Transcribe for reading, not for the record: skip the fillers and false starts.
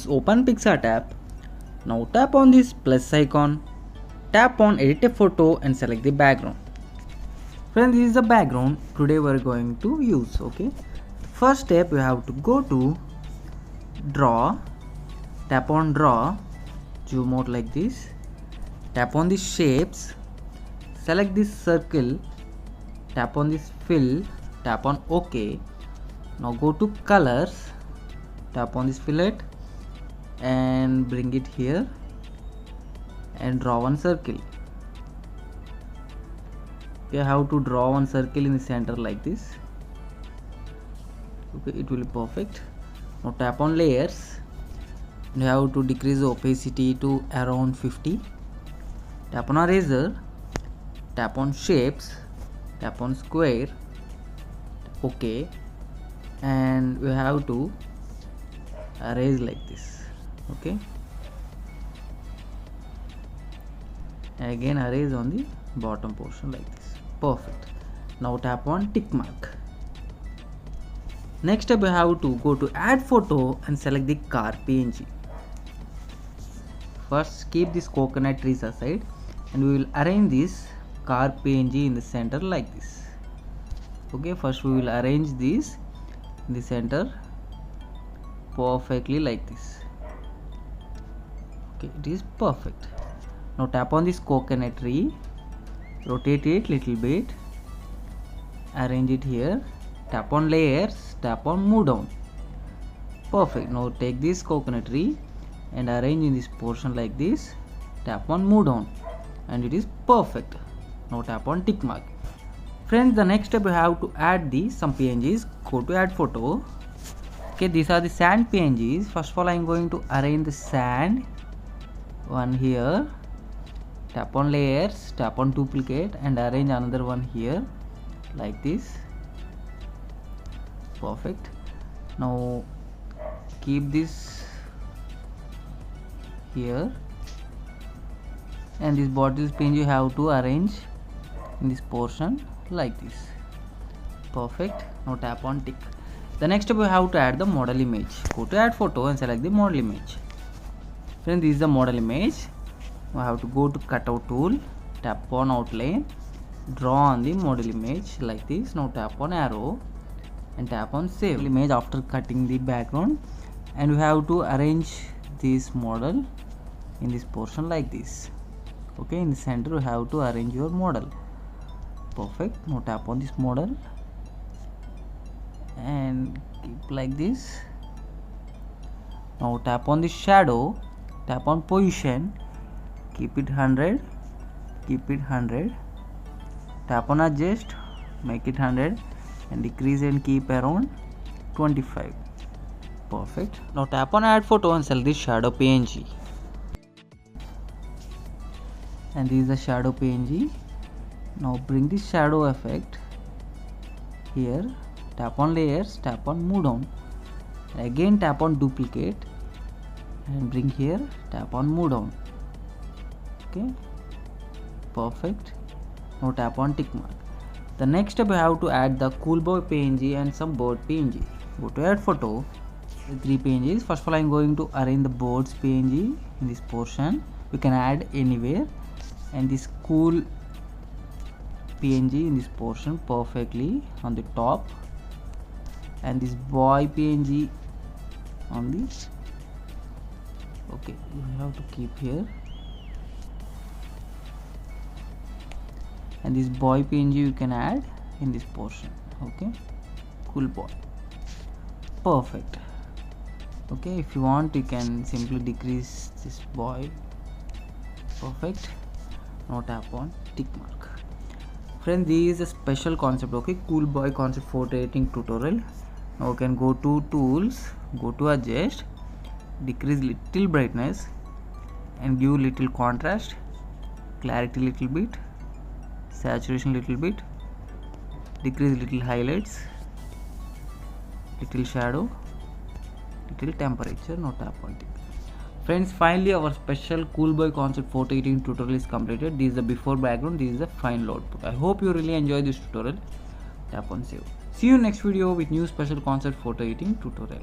Friends, open PicsArt app. Now tap on this plus icon. Tap on edit a photo and select the background. Friends, this is the background today we are going to use. Okay. First step, you have to go to draw. Tap on draw. Zoom out like this. Tap on the shapes. Select this circle. Tap on this fill. Tap on OK. Now go to colors. Tap on this fillet and bring it here and draw one circle. You have to draw one circle in the center like this. Okay, it will be perfect. Now tap on layers. You have to decrease the opacity to around 50. Tap on eraser. Tap on shapes. Tap on square. Okay, and we have to erase like this. Okay, again erase on the bottom portion like this. Perfect. Now tap on tick mark. Next step, we have to go to add photo and select the car PNG. First keep this coconut trees aside and we will arrange this car PNG in the center like this. Okay, first we will arrange this in the center perfectly like this. Okay, it is perfect. Now tap on this coconut tree, rotate it little bit, arrange it here, tap on layers, tap on move down. Perfect. Now take this coconut tree and arrange in this portion like this, tap on move down and it is perfect. Now tap on tick mark. Friends, the next step we have to add some PNGs. Go to add photo. Okay, these are the sand PNGs. First of all, I am going to arrange the sand one here. Tap on layers, tap on duplicate and arrange another one here like this. Perfect. Now keep this here and this bottles PNG you have to arrange in this portion like this. Perfect. Now tap on tick. The next step we have to add the model image. Go to add photo and select the model image. Friends, this is the model image. We have to go to cutout tool, tap on outline, draw on the model image like this. Now tap on arrow and tap on save image after cutting the background, and we have to arrange this model in this portion like this. Okay, in the center you have to arrange your model. Perfect. Now tap on this model and keep like this. Now tap on the shadow, tap on position, keep it 100, keep it 100, tap on adjust, make it 100 and decrease and keep around 25. Perfect. Now tap on add photo and select this shadow PNG, and this is the shadow PNG. Now bring this shadow effect here, tap on layers, tap on move down, again tap on duplicate and bring here, tap on move down. Okay, perfect. Now tap on tick mark. The next step we have to add the cool boy PNG and some bird PNG. Go to add photo, 3 PNGs. First of all, I am going to arrange the birds PNG in this portion. You can add anywhere, and this cool PNG in this portion perfectly on the top, and this boy PNG on this. Okay, you have to keep here, and this boy PNG you can add in this portion. Okay, cool boy. Perfect. Okay, if you want you can simply decrease this boy. Perfect. Now tap on tick mark. Friends, this is a special concept. Okay, cool boy concept photo editing tutorial. Now you can go to tools, go to adjust, decrease little brightness and give little contrast, clarity little bit, saturation little bit, decrease little highlights, little shadow, little temperature. Now tap on it. Friends, finally our special cool boy concept photo editing tutorial is completed. This is the before background, this is the final output. I hope you really enjoy this tutorial. Tap on save. See you next video with new special concept photo editing tutorial.